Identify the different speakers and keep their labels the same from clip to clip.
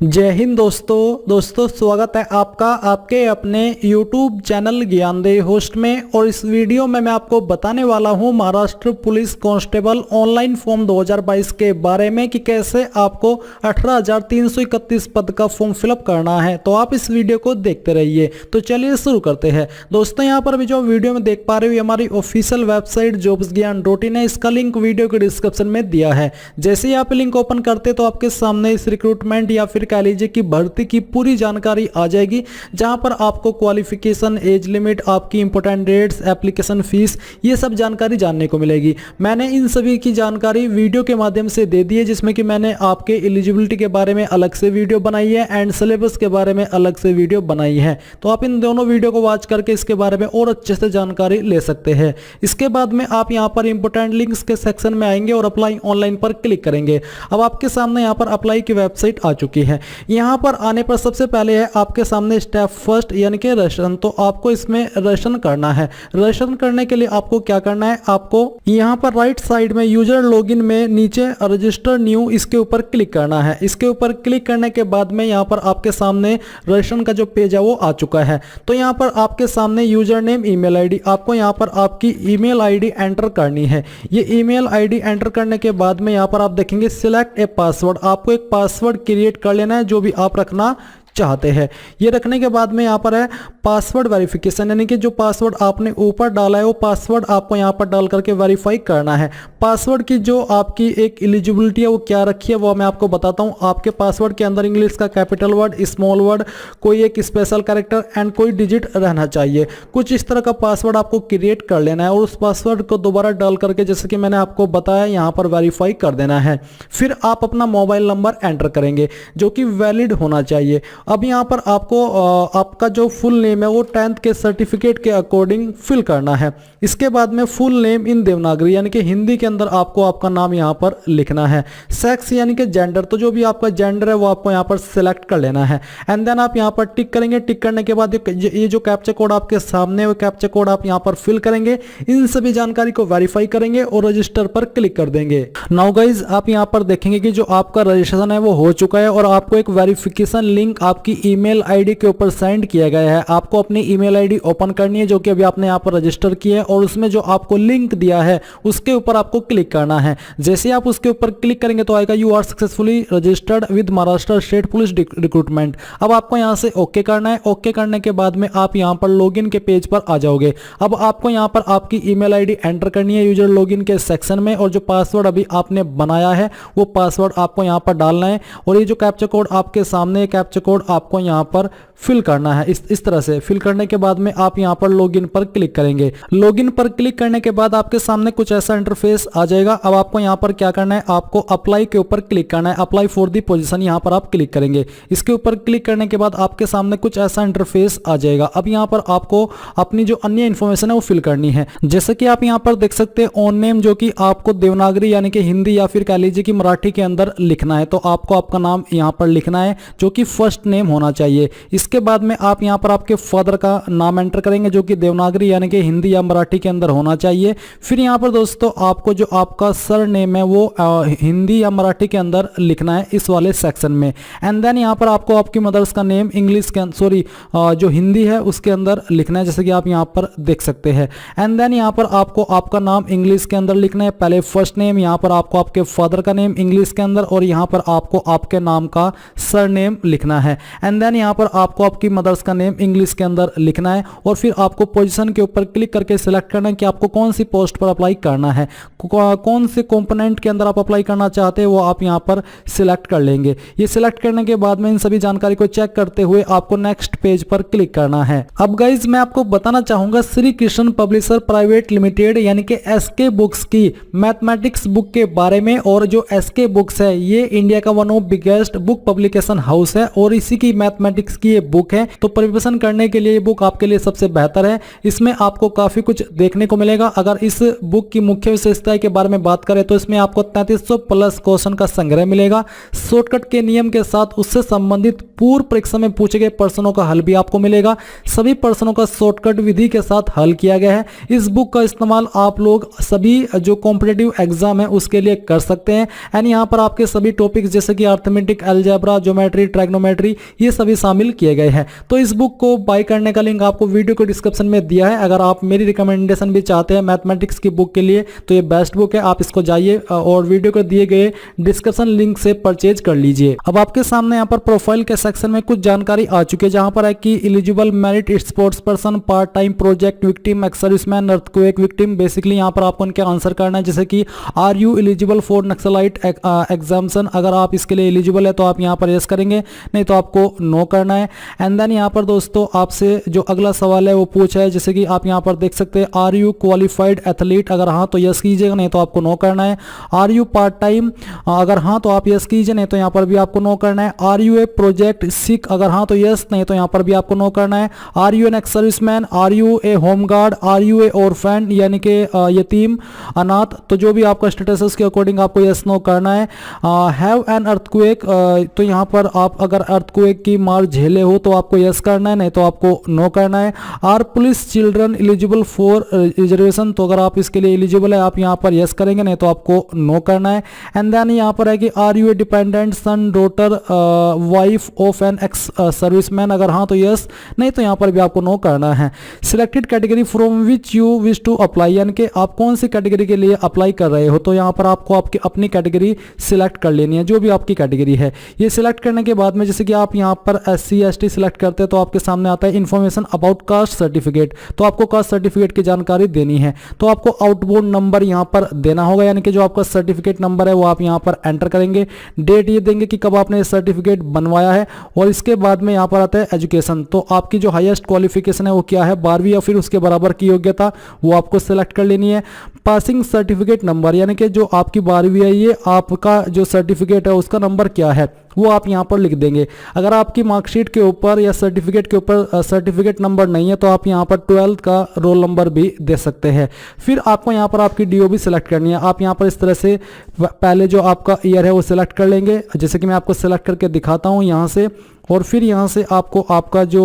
Speaker 1: जय हिंद दोस्तों स्वागत है आपका आपके अपने YouTube चैनल ज्ञानदेह होस्ट में। और इस वीडियो में मैं आपको बताने वाला हूं Maharashtra police constable online form 2022 के बारे में कि कैसे आपको 18,331 पद का फॉर्म फिलअप करना है। तो आप इस वीडियो को देखते रहिए। तो चलिए शुरू करते हैं। दोस्तों यहाँ पर भी जो वीडियो में देख पा रहे हो हमारी ऑफिशियल वेबसाइट jobsgyan.in है। इसका लिंक वीडियो के डिस्क्रिप्शन में दिया है। जैसे ही आप लिंक ओपन करते तो आपके सामने इस रिक्रूटमेंट या फिर कह लीजिए कि भर्ती की पूरी जानकारी आ जाएगी, जहां पर आपको क्वालिफिकेशन, एज लिमिट, आपकी इंपॉर्टेंट डेट्स, एप्लीकेशन फीस, ये सब जानकारी जानने को मिलेगी। मैंने इन सभी की जानकारी वीडियो के माध्यम से दे दी है, जिसमें कि मैंने आपके एलिजिबिलिटी के बारे में अलग से वीडियो बनाई है एंड सिलेबस के बारे में अलग से वीडियो बनाई है। तो आप इन दोनों वीडियो को वॉच करके इसके बारे में और अच्छे से जानकारी ले सकते हैं। इसके बाद में आप यहाँ पर इंपॉर्टेंट लिंक्स के सेक्शन में आएंगे और अप्लाई ऑनलाइन पर क्लिक करेंगे। अब आपके सामने यहाँ पर अप्लाई की वेबसाइट आ चुकी है। यहां पर आने पर सबसे पहले है आपके सामने स्टेप फर्स्ट यानी कि रजिस्ट्रेशन। तो आपको इसमें रजिस्ट्रेशन करना है। रजिस्ट्रेशन करने के लिए आपको क्या करना है, आपको यहां पर राइट साइड में यूजर लॉगिन में नीचे रजिस्टर न्यू, इसके ऊपर क्लिक करना है। इसके ऊपर क्लिक करने के बाद में यहां पर आपके सामने रजिस्ट्रेशन का जो पेज है वो आ चुका है। तो यहां पर आपके सामने यूजर नेम, ईमेल आईडी, आपको यहां पर आपकी ईमेल आईडी एंटर करनी है। ये ईमेल आईडी एंटर करने के बाद में यहां पर आप देखेंगे सिलेक्ट ए पासवर्ड। आपको एक पासवर्ड क्रिएट कर लेना है जो भी आप रखना चाहते हैं। ये रखने के बाद में यहाँ पर है पासवर्ड वेरिफिकेशन, यानी कि जो पासवर्ड आपने ऊपर डाला है वो पासवर्ड आपको यहाँ पर डाल करके वेरीफाई करना है। पासवर्ड की जो आपकी एक एलिजिबिलिटी है वो क्या रखी है वो मैं आपको बताता हूँ। आपके पासवर्ड के अंदर इंग्लिश का कैपिटल वर्ड, स्मॉल वर्ड, कोई एक स्पेशल कैरेक्टर एंड कोई डिजिट रहना चाहिए। कुछ इस तरह का पासवर्ड आपको क्रिएट कर लेना है और उस पासवर्ड को दोबारा डाल करके जैसे कि मैंने आपको बताया यहाँ पर वेरीफाई कर देना है। फिर आप अपना मोबाइल नंबर एंटर करेंगे जो कि वैलिड होना चाहिए। अब यहाँ पर आपको आपका जो फुल नेम है वो 10th के सर्टिफिकेट के अकॉर्डिंग फिल करना है। इसके बाद में फुल नेम इन देवनागरी यानी कि हिंदी के अंदर आपको आपका नाम यहाँ पर लिखना है। सेक्स यानी कि जेंडर, तो जो भी आपका जेंडर है वो आपको यहाँ पर सिलेक्ट कर लेना है। एंड देन आप यहाँ पर टिक करेंगे। टिक करने के बाद ये जो कैप्चा कोड आपके सामने वो कैप्चा कोड आप यहाँ पर फिल करेंगे। इन सभी जानकारी को वेरीफाई करेंगे और रजिस्टर पर क्लिक कर देंगे। नाउ गाइज आप यहाँ पर देखेंगे कि जो आपका रजिस्ट्रेशन है वो हो चुका है और आपको एक वेरिफिकेशन लिंक आपकी ईमेल आईडी के ऊपर सेंड किया गया है। आपको अपनी ईमेल आईडी ओपन करनी है जो कि अभी आपने यहाँ पर रजिस्टर की है और उसमें जो आपको लिंक दिया है उसके ऊपर आपको क्लिक करना है। जैसे आप उसके ऊपर क्लिक करेंगे तो आएगा you are successfully registered with Maharashtra state police recruitment. अब आपको यहाँ से ओके करना है। ओके करने के बाद में आप यहाँ पर लॉगिन के पेज पर आ जाओगे। अब आपको यहाँ पर आपकी ईमेल आईडी एंटर करनी है यूजर लॉगिन के सेक्शन में और जो पासवर्ड अभी आपने बनाया है वो पासवर्ड आपको यहाँ पर डालना है। और ये जो कैप्चा कोड आपके सामने कैप्चा कोड आपको यहाँ पर फिल करना है। इस तरह से फिल करने के बाद में आप यहाँ पर लॉगिन पर क्लिक करेंगे। लॉगिन पर क्लिक करने के बाद आपके सामने कुछ ऐसा इंटरफेस आ जाएगा। अब आपको यहाँ पर क्या करना है, आपको अप्लाई के ऊपर क्लिक करना है। अप्लाई फॉर दी पोजीशन यहाँ पर आप क्लिक करेंगे। इसके ऊपर क्लिक करने के बाद आपके सामने कुछ ऐसा इंटरफेस आ जाएगा। अब यहाँ पर आपको अपनी जो अन्य इंफॉर्मेशन है वो फिल करनी है। जैसे कि आप यहाँ पर देख सकते हैं ऑन नेम, जो कि आपको देवनागरी यानी कि हिंदी या फिर कह लीजिए कि मराठी के अंदर लिखना है। तो आपको आपका नाम यहाँ पर लिखना है जो कि फर्स्ट नेम होना चाहिए। इसके बाद में आप यहां पर आपके फादर का नाम एंटर करेंगे जो कि देवनागरी यानी कि हिंदी या मराठी के अंदर होना चाहिए। फिर यहां पर दोस्तों आपको जो आपका सर नेम है वो हिंदी या मराठी के अंदर लिखना है इस वाले सेक्शन में। एंड देन यहां पर आपको आपकी मदर्स का नेम इंग्लिश के जो हिंदी है उसके अंदर लिखना है, जैसे कि आप यहां पर देख सकते हैं। एंड देन यहां पर आपको आपका नाम इंग्लिश के अंदर लिखना है। पहले फर्स्ट नेम, यहां पर आपको आपके फादर का नेम इंग्लिश के अंदर और यहां पर आपको आपके नाम का सर नेम लिखना है। एंड देन यहां पर आपको आपकी मदर्स का नेम इंग्लिश के अंदर लिखना है और फिर आपको पोजीशन के ऊपर क्लिक करके सिलेक्ट करना है कि आपको कौन सी पोस्ट पर अप्लाई करना है, कौन से कंपोनेंट के अंदर आप अप्लाई करना चाहते हैं वो आप यहां पर सिलेक्ट कर लेंगे। ये सिलेक्ट करने के बाद में इन सभी जानकारी को चेक करते हुए आपको नेक्स्ट पेज पर क्लिक करना है। अब गाइज मैं आपको बताना चाहूंगा Shri Krishna publisher private limited यानी कि एसके बुक्स की मैथमेटिक्स बुक के बारे में। और जो एसके बुक्स है ये इंडिया का one of biggest book publication house है और इसी की मैथमेटिक्स की ये बुक है। तो प्रिपरेशन करने के लिए ये बुक आपके लिए सबसे बेहतर है। इसमें आपको काफी कुछ देखने को मिलेगा। अगर इस बुक की मुख्य विशेषता के बारे में बात करें तो इसमें आपको 3300 प्लस क्वेश्चन का संग्रह मिलेगा। शॉर्टकट के नियम के साथ उससे संबंधित पूर्व परीक्षा में पूछे गए प्रश्नों का हल भी आपको मिलेगा। सभी प्रश्नों का शॉर्टकट विधि के साथ हल किया गया है। इस बुक का इस्तेमाल आप लोग सभी जो कॉम्पिटिटिव एग्जाम है उसके लिए कर सकते हैं। एंड यहाँ पर आपके सभी टॉपिक्स जैसे कि अर्थमेटिक, अलजेब्रा, ज्योमेट्री, ट्राइग्नोमेट्री ये सभी शामिल किए गए हैं। तो इस बुक को बाय करने का लिंक आपको वीडियो के डिस्क्रिप्शन में दिया है। अगर आप मेरी रिकमेंडेशन भी चाहते हैं मैथमेटिक्स की बुक के लिए तो ये बेस्ट बुक है। आप इसको जाइए और वीडियो को दिए गए डिस्क्रिप्शन लिंक से परचेज कर लीजिए। अब आपके सामने यहाँ पर प्रोफाइल के सेक्शन में कुछ जानकारी आ चुकी है, जहां पर है कि eligible merit sports person, part time project victim, ex serviceman, earthquake victim. Basically यहाँ पर आपको उनके आंसर करना है, जैसे कि are you eligible for Naxalite exemption. अगर आप इसके लिए एलिजिबल है तो आप यहाँ पर यस करेंगे, नहीं तो आपको नो करना है। एंड देन यहाँ पर दोस्तों आपसे जो अगला सवाल है वो पूछा है, जैसे कि आप यहाँ पर देख सकते हैं आर यू क्वालिफाइड एथलीट। अगर हाँ तो यस कीजिएगा, नहीं तो आपको नो करना है। आर यू पार्ट टाइम, अगर हाँ तो आप यस कीजिए, नहीं तो यहाँ पर भी आपको नो करना है। आर यू ए प्रोजेक्ट सिक, अगर हाँ तो यस, नहीं तो यहाँ पर भी आपको नो करना है। Are you an ex serviceman, are you a home guard, are you a orphan यानी कि यतीम, अनाथ। तो जो भी आपका स्टेटस है उसके अकॉर्डिंग आपको यस नो करना है। हैव एन अर्थक्वेक, तो यहाँ पर आप अगर अर्थक्वेक की मार झेले हो तो आपको यस करना है, नहीं तो आपको नो करना है। Are police children eligible for reservation, तो अगर आप इसके लिए एलिजिबल है आप यहाँ पर यस करेंगे, नहीं तो आपको नो करना है। एंड देन यहाँ पर है कि are you a dependent son, daughter, wife of an ex serviceman. अगर हाँ तो यस, नहीं तो यहाँ पर भी आपको नो करना है। Selected category from which you wish to apply, यानी कि आप कौन सी कैटेगरी के लिए अप्लाई कर रहे हो, तो यहाँ पर आपको आपकी अपनी कैटेगरी सिलेक्ट कर लेनी है, जो भी आपकी कैटेगरी है। ये सिलेक्ट करने के बाद में जैसे कि आप यहाँ पर SC ST सिलेक्ट करते हैं तो आपके सामने आता है इन्फॉर्मेशन अबाउट कास्ट सर्टिफिकेट। तो आपको कास्ट सर्टिफिकेट की जानकारी देनी है, तो आपको आउटबोर्ड नंबर यहाँ पर देना होगा, यानी कि जो आपका सर्टिफिकेट नंबर है वो आप यहाँ पर एंटर करेंगे। डेट ये देंगे कि कब आपने सर्टिफिकेट बनवाया है, और इसके बाद में यहाँ पर आता है एजुकेशन। तो आपकी जो हाईएस्ट क्वालिफिकेशन है वो क्या है, 12वीं या फिर उसके बराबर की योग्यता, वो आपको सिलेक्ट कर लेनी है। पासिंग सर्टिफिकेट नंबर, यानी कि जो आपकी 12वीं है ये आपका जो सर्टिफिकेट है उसका नंबर क्या है वो आप यहाँ पर लिख देंगे। अगर आपकी मार्कशीट के ऊपर या सर्टिफिकेट के ऊपर सर्टिफिकेट नंबर नहीं है तो आप यहाँ पर 12th का रोल नंबर भी दे सकते हैं। फिर आपको यहाँ पर आपकी DOB सिलेक्ट करनी है। आप यहाँ पर इस तरह से पहले जो आपका ईयर है वो सिलेक्ट कर लेंगे, जैसे कि मैं आपको सिलेक्ट करके दिखाता हूँ यहाँ से, और फिर यहाँ से आपको आपका जो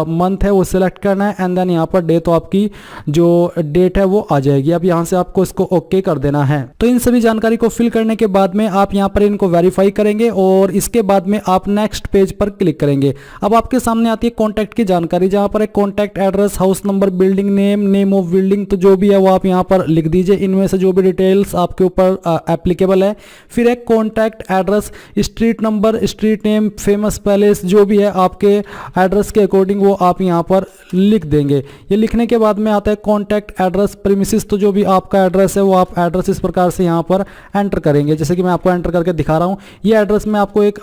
Speaker 1: मंथ है वो सिलेक्ट करना है। एंड देन यहाँ पर डे, तो आपकी जो डेट है वो आ जाएगी। अब यहाँ से आपको इसको ओके कर देना है। तो इन सभी जानकारी को फिल करने के बाद में आप यहाँ पर इनको वेरीफाई करेंगे और इसके बाद में आप नेक्स्ट पेज पर क्लिक करेंगे। अब आपके सामने आती है कॉन्टैक्ट की जानकारी, जहाँ पर एक contact address, house number, building name, name of building, तो जो भी है वो आप यहाँ पर लिख दीजिए। इनमें से जो भी डिटेल्स आपके ऊपर एप्लीकेबल है। फिर एक contact address, street number, street name, famous palace, जो भी है आपके एड्रेस के अकॉर्डिंग वो आप यहां पर लिख देंगे। ये लिखने के बाद में आता है कॉन्टैक्ट एड्रेस प्रीमिसेस, तो जो भी आपका एड्रेस है वो आप एड्रेस इस प्रकार से यहां पर एंटर करेंगे, जैसे कि मैं आपको एंटर करके दिखा रहा हूं। ये एड्रेस मैं आपको एक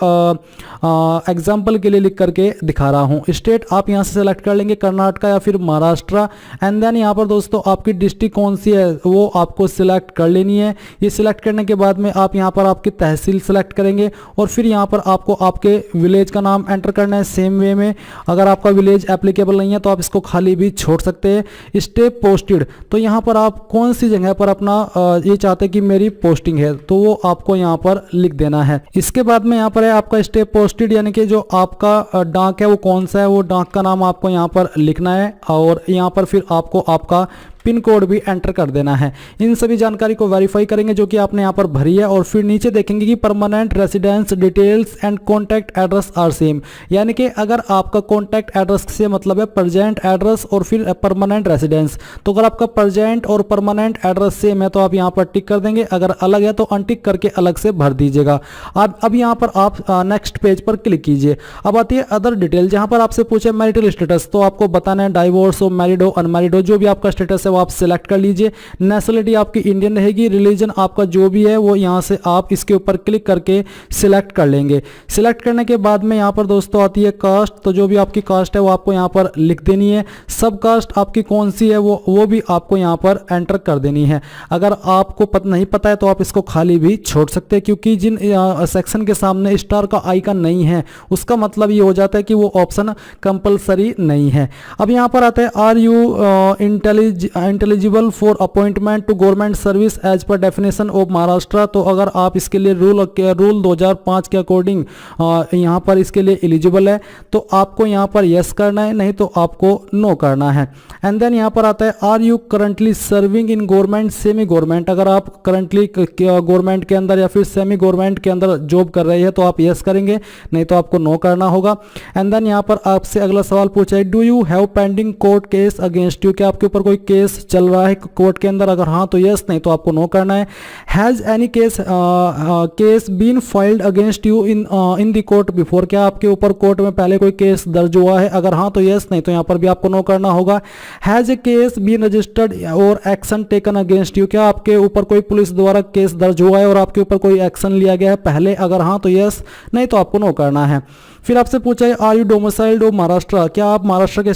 Speaker 1: एग्जांपल के लिए लिख करके दिखा रहा हूं। स्टेट आप यहां से सेलेक्ट कर लेंगे, कर्नाटका या फिर महाराष्ट्र। एंड देन यहां पर दोस्तों आपकी डिस्ट्रिक्ट कौन सी है वो आपको सिलेक्ट कर लेनी है। ये सिलेक्ट करने के बाद में आप यहां पर आपकी तहसील सेलेक्ट करेंगे, और फिर यहां पर आपको आपके विलेज का नाम एंटर करना है सेम वे में। अगर आपका विलेज एप्लीकेबल नहीं है तो आप इसको खाली भी छोड़ सकते हैं। स्टेप पोस्टेड, तो यहाँ पर आप कौन सी जगह पर अपना ये चाहते हैं कि मेरी पोस्टिंग है, तो वो आपको यहाँ पर लिख देना है। इसके बाद में यहाँ पर है आपका स्टेप पोस्टेड, यानी कि जो आपका डाक है वो कौन सा है, वो डाक का नाम आपको यहाँ पर लिखना है, और यहाँ पर फिर आपको आपका पिन कोड भी एंटर कर देना है। इन सभी जानकारी को वेरीफाई करेंगे जो कि आपने यहाँ पर भरी है, और फिर नीचे देखेंगे कि permanent residence details and contact address are same, यानी कि अगर आपका कॉन्टैक्ट एड्रेस से मतलब है प्रेजेंट एड्रेस और फिर परमानेंट रेसिडेंस, तो अगर आपका प्रेजेंट और परमानेंट एड्रेस सेम है तो आप यहाँ पर टिक कर देंगे, अगर अलग है तो अनटिक करके अलग से भर दीजिएगा। अब यहाँ पर आप नेक्स्ट पेज पर क्लिक कीजिए। अब आती है अदर डिटेल, जहाँ पर आपसे पूछे मैरिटल स्टेटस, तो आपको बताना है डाइवोर्स हो, मैरिड हो, अनमैरिड हो, जो भी आपका स्टेटस है आप सिलेक्ट कर लीजिए। नेशनलिटी आपकी इंडियन रहेगी, रिलीजन आपका जो भी है वो यहाँ से आप इसके ऊपर क्लिक करके सिलेक्ट कर लेंगे। सिलेक्ट करने के बाद में यहाँ पर दोस्तों आती है कास्ट, तो जो भी आपकी कास्ट है वो आपको यहाँ पर लिख देनी है। सब कास्ट आपकी कौन सी है वो भी आपको यहाँ पर एंटर कर देनी है। अगर आपको नहीं पता है तो आप इसको खाली भी छोड़ सकते हैं, क्योंकि जिन सेक्शन के सामने स्टार का आइकन नहीं है उसका मतलब ये हो जाता है कि वो ऑप्शन कंपलसरी नहीं है। अब यहाँ पर आता है are you intelligible for appointment to government service as per definition of Maharashtra. तो अगर आप इसके लिए रूल 2005 के अकॉर्डिंग यहाँ पर इसके लिए एलिजिबल है तो आपको यहाँ पर यस करना है, नहीं तो आपको नो करना है। एंड देन यहाँ पर आता है are you currently serving in government semi government. अगर आप करंटली गवर्नमेंट के अंदर या फिर सेमी गवर्नमेंट के अंदर जॉब कर रहे हैं तो आप यस करेंगे, नहीं तो आपको नो करना होगा। एंड देन यहाँ पर आपसे अगला सवाल पूछा है do you have pending court case against you. क्या आपके ऊपर कोई केस चल रहा है कोर्ट के अंदर, अगर हाँ तो यस, नहीं तो आपको नो करना है। Has any case been filed against you in the court before. क्या आपके ऊपर कोर्ट में पहले कोई केस दर्ज हुआ है, अगर हाँ तो यस, नहीं तो यहाँ पर भी आपको नो करना होगा। Has a case been registered और एक्शन टेकन अगेंस्ट यू। क्या आपके ऊपर कोई पुलिस द्वारा केस दर्ज हुआ है और आपके ऊपर कोई एक्शन लिया गया है पहले, अगर हाँ तो यस, नहीं तो आपको नो करना है। फिर आपसे पूछा है are you domiciled of Maharashtra. क्या आप महाराष्ट्र के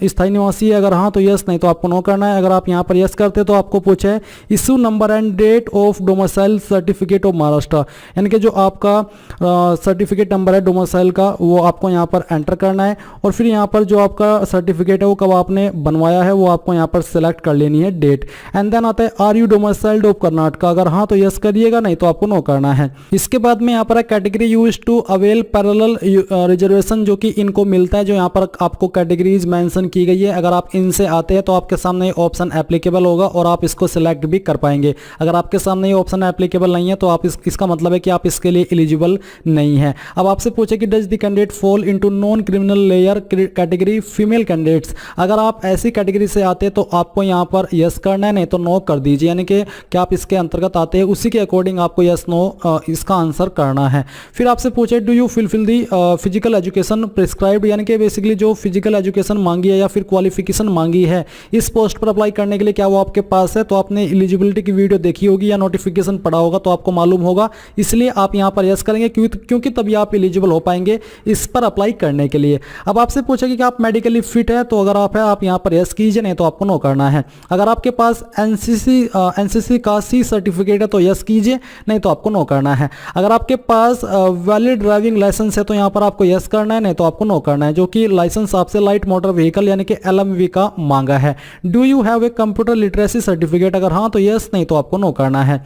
Speaker 1: स्थायी निवासी है, अगर हाँ तो यस, नहीं तो आपको नो करना है। अगर आप यहाँ पर यस करते तो आपको पूछा है issue number and date of domicile certificate of Maharashtra, यानी कि जो आपका सर्टिफिकेट नंबर है डोमिसाइल का वो आपको यहाँ पर एंटर करना है। और फिर यहाँ पर जो आपका सर्टिफिकेट है वो कब आपने बनवाया है वो आपको यहाँ पर सिलेक्ट कर लेनी है डेट। एंड देन आता है are you domiciled of Karnataka. अगर हाँ तो यस करिएगा, नहीं तो आपको नो करना है। इसके बाद में यहाँ पर category use to avail parallel reservation, जो कि इनको मिलता है, जो यहाँ पर आपको कैटेगरीज मेंशन की गई है। अगर आप इनसे आते हैं तो आपके सामने ऑप्शन एप्लीकेबल होगा और आप इसको सिलेक्ट भी कर पाएंगे। अगर आपके सामने ये ऑप्शन एप्लीकेबल नहीं है तो आप इसका मतलब है कि आप इसके लिए एलिजिबल नहीं है। अब आपसे पूछे कि does the candidate fall into non criminal layer category female candidates. अगर आप ऐसी कैटेगरी से आते हैं तो आपको यहाँ पर यस करना है, नहीं तो नो कर दीजिए, यानी कि क्या आप इसके अंतर्गत आते हैं उसी के अकॉर्डिंग आपको यस नो इसका आंसर करना है। फिर आपसे पूछे do you fulfil the physical education prescribed, यानी कि बेसिकली जो फिजिकल एजुकेशन मांगी है या फिर क्वालिफिकेशन मांगी है इस पोस्ट पर अप्लाई करने के लिए, क्या वो आपके पास है। तो आपने एलिजिबिलिटी की वीडियो देखी होगी या नोटिफिकेशन पढ़ा होगा तो आपको मालूम होगा, इसलिए आप यहाँ पर यस करेंगे क्योंकि तभी आप एलिजिबल हो पाएंगे इस पर अप्लाई करने के लिए। अब आपसे पूछेगी कि आप मेडिकली फिट है, तो अगर आप है आप यहाँ पर यस कीजिए, नहीं तो आपको नो करना है। अगर आपके पास एनसीसी का सी सर्टिफिकेट है तो यस कीजिए, नहीं तो आपको नो करना है। अगर आपके पास वैलिड ड्राइविंग लाइसेंस है तो यहाँ पर आपको यस करना है, नहीं तो आपको नो करना है, जो कि लाइसेंस आपसे लाइट मोटर व्हीकल यानी कि LMV का मांगा है। Do you have a computer literacy certificate. अगर हाँ तो यस, नहीं तो आपको नो करना है।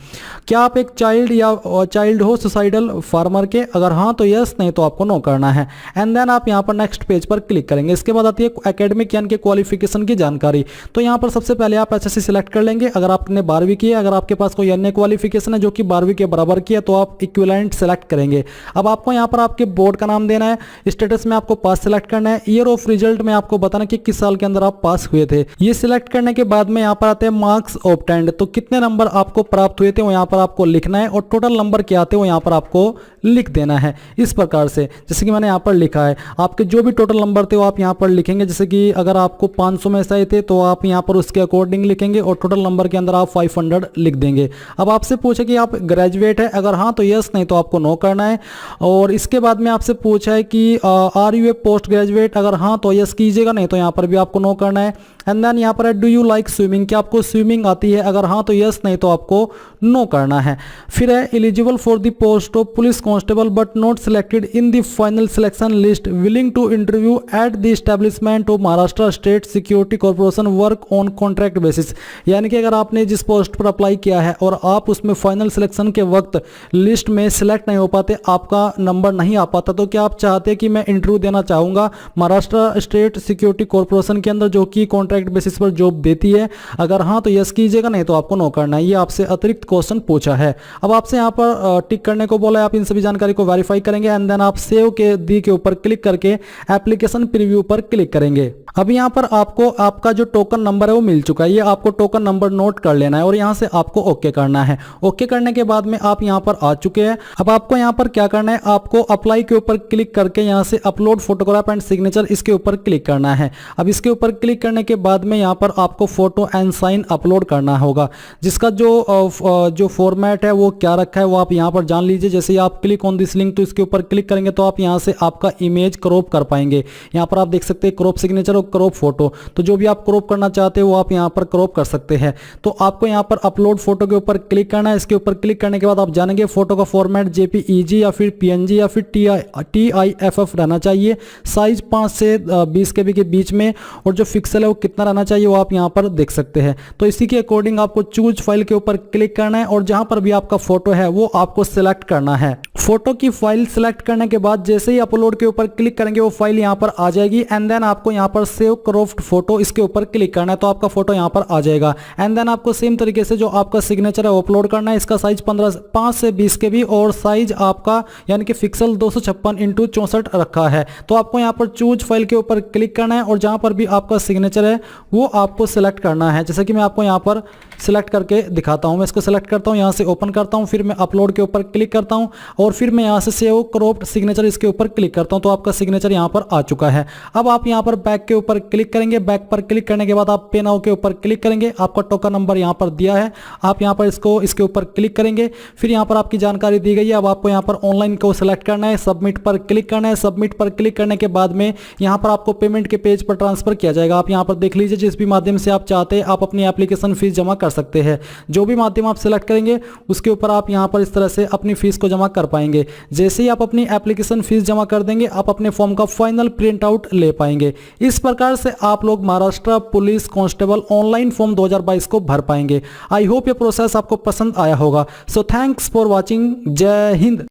Speaker 1: क्या आप एक चाइल्ड हो सुसाइडल फार्मर के। अगर हाँ तो यस, नहीं तो आपको नो करना है। एंड देन आप यहाँ पर नेक्स्ट पेज पर क्लिक करेंगे। इसके बाद आती है एकेडमिक यानी कि क्वालिफिकेशन की जानकारी। तो यहाँ पर सबसे पहले आप HSC सिलेक्ट कर लेंगे अगर आपने 12वीं की है। अगर आपके पास कोई अन्य क्वालिफिकेशन है जो कि 12वीं के बराबर की है तो आप इक्विवेलेंट सेलेक्ट करेंगे। अब आपको यहाँ पर आपके बोर्ड का नाम देना है, स्टेटस में आपको पास सिलेक्ट करना है, ईयर ऑफ रिजल्ट में आपको बताना कि किस साल के अंदर आप पास हुए थे। ये सिलेक्ट करने के बाद में यहाँ पर आते हैं मार्क्स ऑब्टेन्ड, तो कितने नंबर आपको प्राप्त हुए थे वो यहाँ पर आपको लिखना है और टोटल नंबर क्या आते हैं वो यहाँ पर आपको लिख देना है इस प्रकार से, जैसे कि मैंने यहाँ पर लिखा है। आपके जो भी टोटल नंबर थे वो आप यहाँ पर लिखेंगे, जैसे कि अगर आपको 500 में से आए थे तो आप यहाँ पर उसके अकॉर्डिंग लिखेंगे और टोटल नंबर के अंदर आप 500 लिख देंगे। अब आपसे पूछे कि आप ग्रेजुएट है, अगर हाँ तो यस, नहीं तो आपको नो करना है। और इसके बाद में आपसे पूछा है कि are you a post graduate. अगर हाँ तो यस कीजिएगा, नहीं तो यहाँ पर भी आपको नो करना है। एंड देन यहाँ पर है डू यू लाइक स्विमिंग, क्या आपको स्विमिंग आती है। अगर हाँ तो यस, नहीं तो आपको नो करना है। फिर है eligible for the post of police constable but not selected in the final selection list, willing to interview at the establishment of Maharashtra state security corporation, work on contract basis. यानी कि अगर आपने जिस पोस्ट पर अप्लाई किया है और आप उसमें फाइनल सिलेक्शन के वक्त लिस्ट में सिलेक्ट नहीं हो पाते, आपका नंबर नहीं आ पाता, तो क्या आप चाहते हैं कि मैं इंटरव्यू देना चाहूँगा महाराष्ट्र स्टेट सिक्योरिटी कॉर्पोरेशन के अंदर जो कि कॉन्ट्रैक्ट बेसिस पर जॉब देती है। अगर हाँ तो यस कीजिएगा, नहीं तो आपको नो करना है। ये आपसे अतिरिक्त क्वेश्चन पूछा है। अब आपसे यहाँ पर टिक करने को बोला है, आप इन सभी जानकारी को वेरीफाई करेंगे एंड देन आप सेव के दी के ऊपर क्लिक करके एप्लीकेशन प्रीव्यू पर क्लिक करेंगे। अब यहाँ पर आपको आपका जो टोकन नंबर है वो मिल चुका है, ये आपको टोकन नंबर नोट कर लेना है और यहाँ से आपको ओके करना है। ओके करने के बाद में आप यहाँ पर आ चुके हैं। अब आपको यहाँ पर क्या करना है, आपको अप्लाई के ऊपर क्लिक करके यहाँ से अपलोड फोटोग्राफ एंड सिग्नेचर इसके ऊपर क्लिक करना है। अब इसके ऊपर क्लिक करने के बाद में यहाँ पर आपको फोटो एंड साइन अपलोड करना होगा, जिसका जो फॉर्मेट है वो क्या रखा है वो आप यहाँ पर जान लीजिए। जैसे ही आप क्लिक ऑन दिस लिंक तो इसके ऊपर क्लिक करेंगे तो आप यहाँ से आपका इमेज क्रॉप कर पाएंगे। यहाँ पर आप देख सकते हैं क्रॉप सिग्नेचर और क्रॉप फोटो, तो जो भी आप क्रॉप करना चाहते हैं वो आप यहाँ पर क्रॉप कर सकते हैं। तो आपको यहाँ पर अपलोड फोटो के ऊपर क्लिक करना है। इसके ऊपर क्लिक करने के बाद आप जानेंगे फोटो का फॉर्मेट जेपीईजी या फिर पीएनजी या फिर टीआईएफएफ रहना चाहिए, साइज 5 से 20 केबी के बीच में, और जो पिक्सल है वो कितना रहना चाहिए वो आप यहाँ पर देख सकते हैं। तो इसी के अकॉर्डिंग आपको चूज फाइल के ऊपर क्लिक करना है और जहां पर भी आपका फोटो है वो आपको सिलेक्ट करना है। फोटो की फाइल सिलेक्ट करने के बाद जैसे ही अपलोड के ऊपर क्लिक करेंगे वो फाइल यहाँ पर आ जाएगी एंड देन आपको यहाँ पर सेव क्रॉप्ड फोटो इसके ऊपर क्लिक करना है, तो आपका फोटो यहाँ पर आ जाएगा। एंड देन आपको सेम तरीके से जो आपका सिग्नेचर है वो अपलोड करना है। इसका साइज 5 से 20 के भी और साइज आपका यानी कि पिक्सल 256x64 रखा है। तो आपको यहाँ पर चूज फाइल के ऊपर क्लिक करना है और जहां पर भी आपका सिग्नेचर है वो आपको सिलेक्ट करना है। जैसे कि मैं आपको यहाँ पर सिलेक्ट करके दिखाता हूं। मैं इसको सिलेक्ट करता हूं, यहां से ओपन करता हूं, फिर मैं अपलोड के ऊपर क्लिक करता हूं और फिर मैं यहां से सेव क्रॉप्ड सिग्नेचर इसके ऊपर क्लिक करता हूं, तो आपका सिग्नेचर यहां पर आ चुका है। अब आप यहां पर बैक के ऊपर क्लिक करेंगे। बैक पर क्लिक करने के बाद आप पे नाउ के ऊपर क्लिक करेंगे। आपका टोकन नंबर यहां पर दिया है, आप यहां पर इसके ऊपर क्लिक करेंगे। फिर यहां पर आपकी जानकारी दी गई है। अब आपको यहां पर ऑनलाइन को सिलेक्ट करना है, सबमिट पर क्लिक करना है। सबमिट पर क्लिक करने के बाद में यहां पर आपको पेमेंट के पेज पर ट्रांसफर किया जाएगा। आप यहां पर देख लीजिए, जिस भी माध्यम से आप चाहते हैं आप अपनी एप्लीकेशन फीस जमा कर सकते हैं। जो भी माध्यम आप सिलेक्ट करेंगे उसके ऊपर आप यहां पर इस तरह से अपनी फीस को जमा कर पाएंगे। जैसे ही आप अपनी एप्लीकेशन फीस जमा कर देंगे आप अपने फॉर्म का फाइनल प्रिंट आउट ले पाएंगे। इस प्रकार से आप लोग Maharashtra police constable online form 2022 को भर पाएंगे। आई होप ये प्रोसेस आपको पसंद आया होगा। So thanks for watching. जय हिंद।